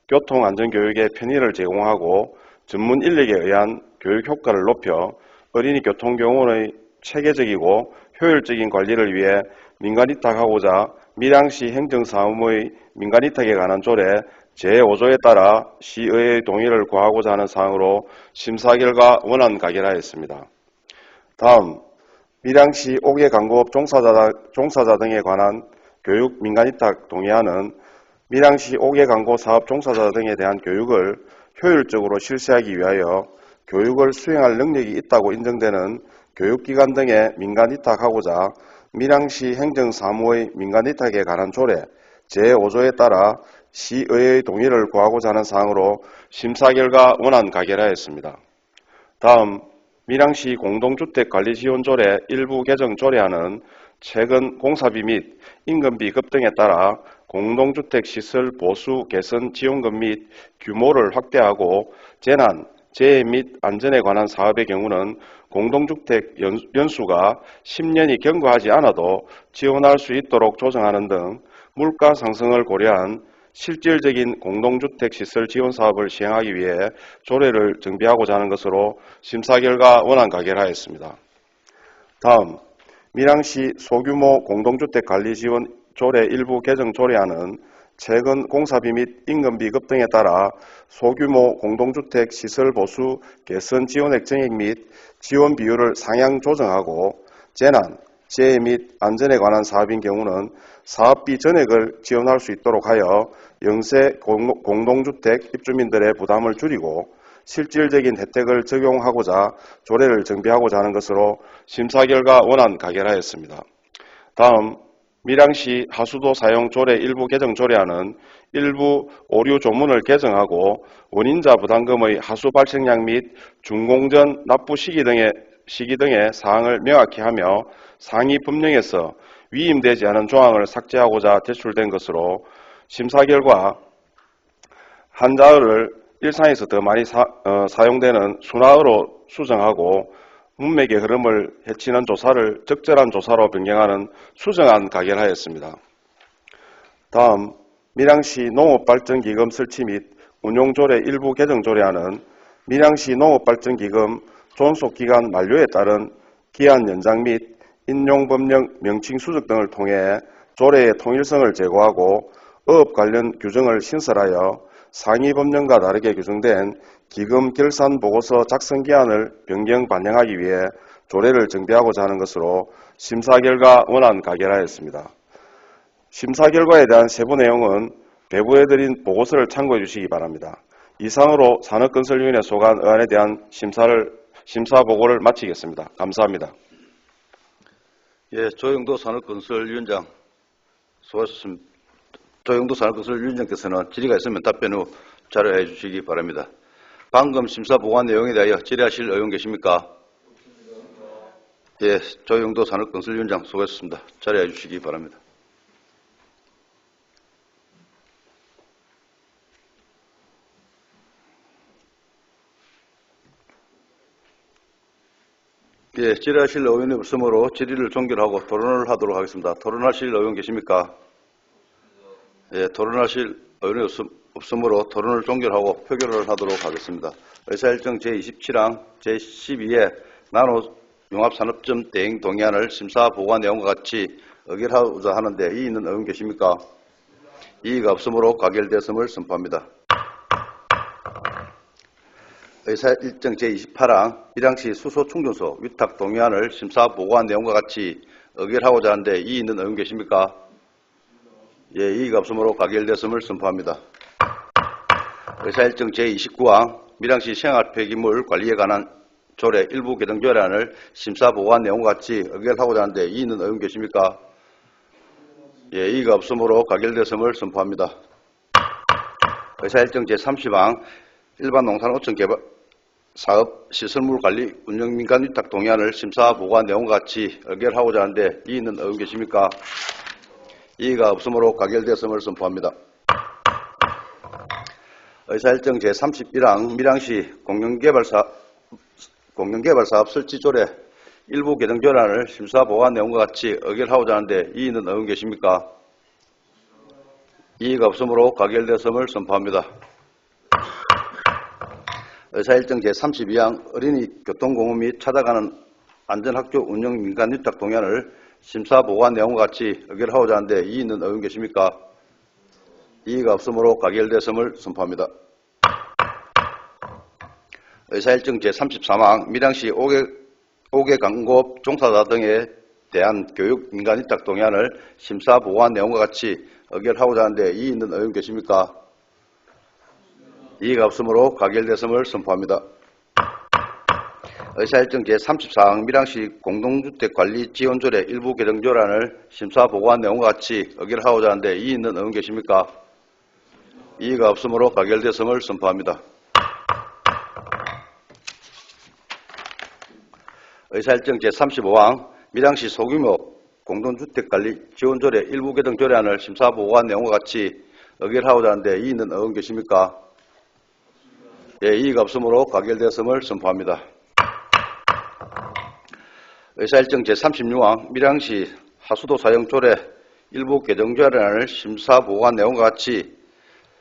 교통안전교육의 편의를 제공하고 전문 인력에 의한 교육 효과를 높여 어린이 교통공원의 체계적이고 효율적인 관리를 위해 민간위탁하고자 밀양시 행정사무의 민간위탁에 관한 조례 제5조에 따라 시의회의 동의를 구하고자 하는 사항으로 심사 결과 원안 가결하였습니다. 다음 밀양시 옥외광고업 종사자 등에 관한 교육 민간위탁 동의안은 밀양시 옥외광고 사업 종사자 등에 대한 교육을 효율적으로 실시하기 위하여 교육을 수행할 능력이 있다고 인정되는 교육기관 등에 민간위탁하고자 밀양시 행정사무의 민간위탁에 관한 조례 제5조에 따라 시의회의 동의를 구하고자 하는 사항으로 심사 결과 원안 가결하였습니다. 다음 밀양시 공동주택관리지원조례 일부 개정 조례안은 최근 공사비 및 인건비 급등에 따라 공동주택시설 보수 개선 지원금 및 규모를 확대하고 재난, 재해 및 안전에 관한 사업의 경우는 공동주택 연수가 10년이 경과하지 않아도 지원할 수 있도록 조정하는 등 물가 상승을 고려한 실질적인 공동주택시설 지원 사업을 시행하기 위해 조례를 정비하고자 하는 것으로 심사 결과 원안 가결하였습니다. 다음 밀양시 소규모 공동주택관리지원 조례 일부 개정 조례안은 최근 공사비 및 인건비 급등에 따라 소규모 공동주택 시설 보수 개선 지원액 증액 및 지원 비율을 상향 조정하고 재난, 재해 및 안전에 관한 사업인 경우는 사업비 전액을 지원할 수 있도록 하여 영세 공동주택 입주민들의 부담을 줄이고 실질적인 혜택을 적용하고자 조례를 정비하고자 하는 것으로 심사 결과 원안 가결하였습니다. 다음 밀양시 하수도 사용 조례 일부 개정 조례안은 일부 오류 조문을 개정하고 원인자 부담금의 하수 발생량 및 준공전 납부 시기 등의 사항을 명확히 하며 상위 법령에서 위임되지 않은 조항을 삭제하고자 제출된 것으로 심사 결과 한자어를 일상에서 더 많이 사용되는 순화어로 수정하고 문맥의 흐름을 해치는 조사를 적절한 조사로 변경하는 수정안 가결하였습니다. 다음 밀양시 농업발전기금 설치 및 운용조례 일부 개정 조례안은 밀양시 농업발전기금 존속기간 만료에 따른 기한 연장 및 인용법령 명칭 수정 등을 통해 조례의 통일성을 제고하고 어업 관련 규정을 신설하여 상위 법령과 다르게 규정된 기금 결산 보고서 작성 기한을 변경 반영하기 위해 조례를 정비하고자 하는 것으로 심사 결과 원안 가결하였습니다. 심사 결과에 대한 세부 내용은 배부해드린 보고서를 참고해 주시기 바랍니다. 이상으로 산업건설위원회 소관 의안에 대한 심사 보고를 마치겠습니다. 감사합니다. 예, 조영도 산업건설위원장 수고하셨습니다. 조영도 산업건설위원장께서는 질의가 있으면 답변 후 자료해 주시기 바랍니다. 방금 심사 보고한 내용에 대하여 질의하실 의원 계십니까? 예, 조영도 산업건설위원장 수고하셨습니다. 자료해 주시기 바랍니다. 예, 질의하실 의원이 없으므로 질의를 종결하고 토론을 하도록 하겠습니다. 토론하실 의원 계십니까? 예, 토론하실 의원이 없으므로 토론을 종결하고 표결을 하도록 하겠습니다. 의사일정 제27항 제12의 나노융합산업점 대행 동의안을 심사 보고한 내용과 같이 의결하고자 하는데 이의 있는 의원 계십니까? 이의가 없으므로 가결되었음을 선포합니다. 의사일정 제28항 밀양시 수소충전소 위탁 동의안을 심사 보고한 내용과 같이 의결하고자 하는데 이의 있는 의원 계십니까? 예, 이의가 없으므로 가결되었음을 선포합니다. 의사일정 제29항 밀양시 생활폐기물 관리에 관한 조례 일부 개정 조례안을 심사 보고한 내용과 같이 의결하고자 하는데 이의 있는 의원 계십니까? 예, 이의가 없으므로 가결되었음을 선포합니다. 의사일정 제30항 일반 농산어촌 개발 사업 시설물 관리 운영 민간 위탁 동의안을 심사 보고한 내용과 같이 의결하고자 하는데 이의 있는 의원 계십니까? 이의가 없으므로 가결되었음을 선포합니다. 의사일정 제31항 밀양시 공영개발사업 설치조례 일부 개정 조례안을 심사 보고한 내용과 같이 의결하고자 하는데 이의 있는 의원 계십니까? 이의가 없으므로 가결되었음을 선포합니다. 의사일정 제32항 어린이 교통공원 및 찾아가는 안전학교 운영 민간 위탁 동의안을 심사 보고한 내용과 같이 의결하고자 하는데 이의 있는 의원 계십니까? 이의가 없으므로 가결되었음을 선포합니다. 의사일정 제33항 밀양시 5개 광고업 종사자 등에 대한 교육 민간 위탁 동의안을 심사 보고한 내용과 같이 의결하고자 하는데 이의 있는 의원 계십니까? 이의가 없으므로 가결되었음을 선포합니다. 의사일정 제34항 밀양시 공동주택관리 지원조례 일부 개정 조례안을 심사 보고한 내용과 같이 의결하고자 하는데 이의 있는 의원 계십니까? 이의가 없으므로 가결되었음을 선포합니다. 의사일정 제35항 밀양시 소규모 공동주택관리 지원조례 일부 개정 조례안을 심사 보고한 내용과 같이 의결하고자 하는데 이의 있는 의원 계십니까? 예, 이의가 없으므로 가결되었음을 선포합니다. 의사일정 제36항 밀양시 하수도 사용 조례 일부 개정 조례안을 심사 보고한 내용과 같이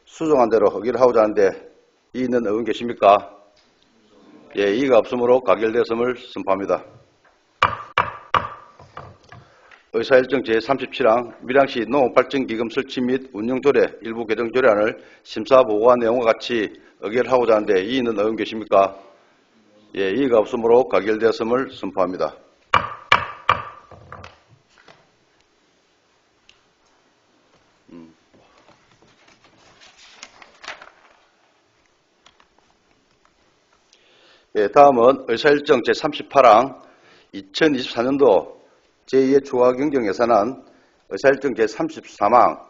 수정한 대로 의결하고자 하는데 이의 있는 의원 계십니까? 예, 이의가 없으므로 가결되었음을 선포합니다. 의사일정 제37항 밀양시 농업발전기금 설치 및 운영조례 일부 개정 조례안을 심사 보고한 내용과 같이 의결하고자 하는데 이의 있는 의원 계십니까? 예, 이의가 없으므로 가결되었음을 선포합니다. 예, 다음은 의사일정 제38항 2024년도 제2의 추가 경정 예산안 의사일정 제33항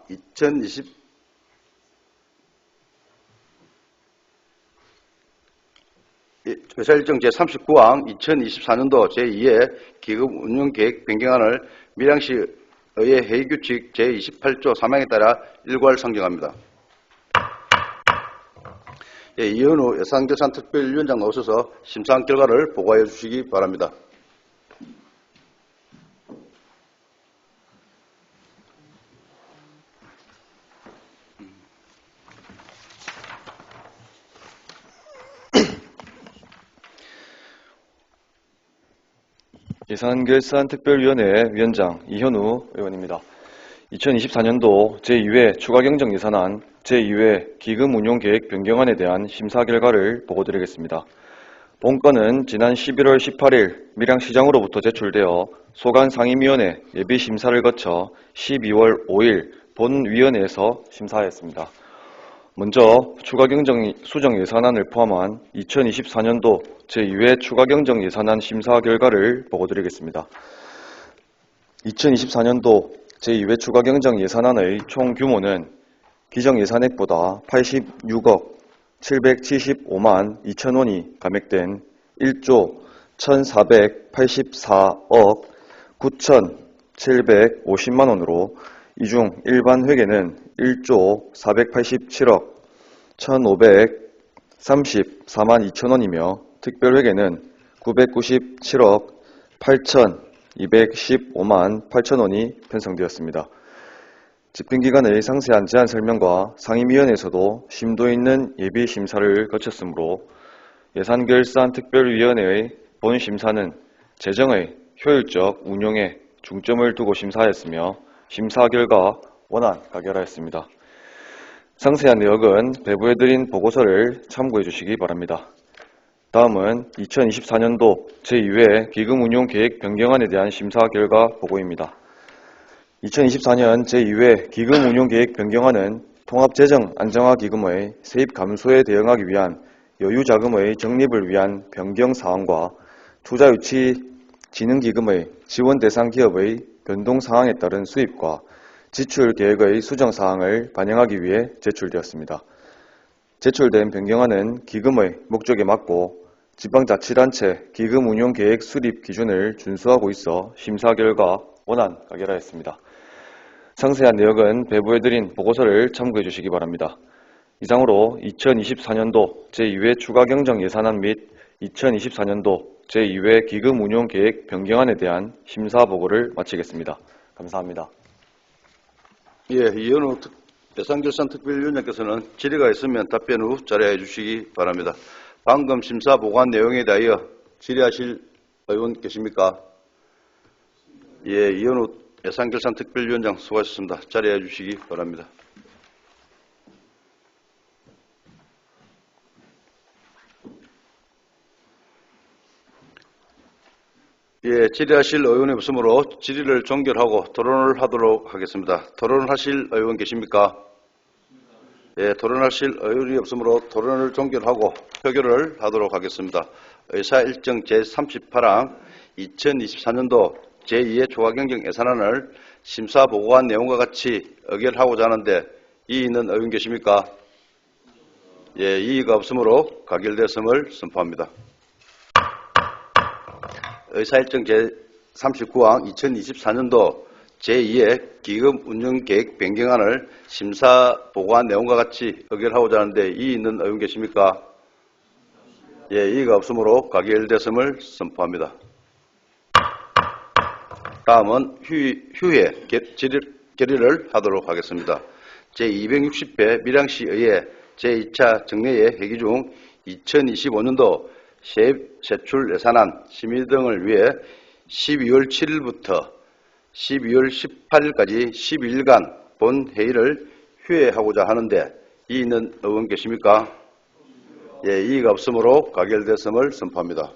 의사일정 제39항 2024년도 제2의 기금 운영 계획 변경안을 밀양시 의회 회의규칙 제28조 3항에 따라 일괄 상정합니다. 예, 이현우 예산결산특별위원장 나오셔서 심사한 결과를 보고해 주시기 바랍니다. 예산결산특별위원회 위원장 이현우 의원입니다. 2024년도 제2회 추가경정예산안 제2회 기금운용계획 변경안에 대한 심사 결과를 보고드리겠습니다. 본건은 지난 11월 18일 밀양시장으로부터 제출되어 소관상임위원회 예비심사를 거쳐 12월 5일 본위원회에서 심사하였습니다. 먼저 추가경정 수정예산안을 포함한 2024년도 제2회 추가경정 예산안 심사 결과를 보고드리겠습니다. 2024년도 제2회 추가경정 예산안의 총 규모는 기정예산액보다 86억 775만 2천원이 감액된 1조 1484억 9,750만원으로 이 중 일반 회계는 1조 487억 1,534만 2천원이며 특별회계는 997억 8,215만 8천원이 편성되었습니다. 집행기관의 상세한 제안 설명과 상임위원회에서도 심도 있는 예비심사를 거쳤으므로 예산결산특별위원회의 본심사는 재정의 효율적 운용에 중점을 두고 심사하였으며 심사 결과 원안 가결하였습니다. 상세한 내역은 배부해드린 보고서를 참고해 주시기 바랍니다. 다음은 2024년도 제2회 기금운용계획 변경안에 대한 심사 결과 보고입니다. 2024년 제2회 기금운용계획 변경안은 통합재정 안정화기금의 세입 감소에 대응하기 위한 여유자금의 적립을 위한 변경사항과 투자유치진흥기금의 지원대상 기업의 변동사항에 따른 수입과 지출계획의 수정사항을 반영하기 위해 제출되었습니다. 제출된 변경안은 기금의 목적에 맞고 지방자치단체 기금운용계획 수립 기준을 준수하고 있어 심사 결과 원안 가결하였습니다. 상세한 내역은 배부해드린 보고서를 참고해 주시기 바랍니다. 이상으로 2024년도 제2회 추가경정 예산안 및 2024년도 제2회 기금운용계획 변경안에 대한 심사 보고를 마치겠습니다. 감사합니다. 예, 이현우 예산결산특별위원장께서는 질의가 있으면 답변 후 자리해 주시기 바랍니다. 방금 심사 보고한 내용에 대하여 질의하실 의원 계십니까? 예, 이현우 예산결산특별위원장 수고하셨습니다. 자리해 주시기 바랍니다. 예, 질의하실 의원이 없으므로 질의를 종결하고 토론을 하도록 하겠습니다. 토론하실 의원 계십니까? 예, 토론하실 의원이 없으므로 토론을 종결하고 표결을 하도록 하겠습니다. 의사일정 제38항 2024년도 제2의 추가경정 예산안을 심사 보고한 내용과 같이 의결하고자 하는데 이의 있는 의원 계십니까? 예, 이의가 없으므로 가결됐음을 선포합니다. 의사일정 제39항 2024년도 제2의 기금운용계획 변경안을 심사 보고한 내용과 같이 의결하고자 하는데 이의 있는 의원 계십니까? 예, 이의가 없으므로 가결됐음을 선포합니다. 다음은 휴회 결의를 하도록 하겠습니다. 제260회 밀양시의회 제2차 정례회 회기 중 2025년도 세출 예산안 심의 등을 위해 12월 7일부터 12월 18일까지 12일간 본회의를 휴회하고자 하는데 이의 있는 의원 계십니까? 예, 이의가 없으므로 가결됐음을 선포합니다.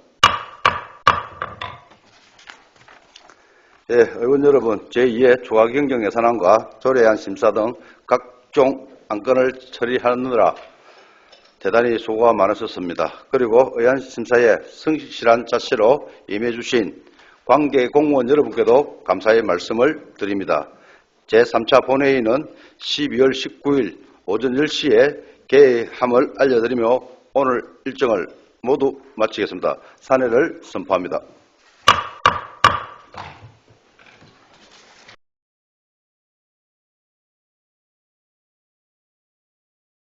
예, 의원 여러분, 제2의 추가경정 예산안과 조례안 심사 등 각종 안건을 처리하느라 대단히 수고가 많으셨습니다. 그리고 의안 심사에 성실한 자세로 임해주신 관계 공무원 여러분께도 감사의 말씀을 드립니다. 제3차 본회의는 12월 19일 오전 10시에 개회함을 알려드리며 오늘 일정을 모두 마치겠습니다. 산회를 선포합니다.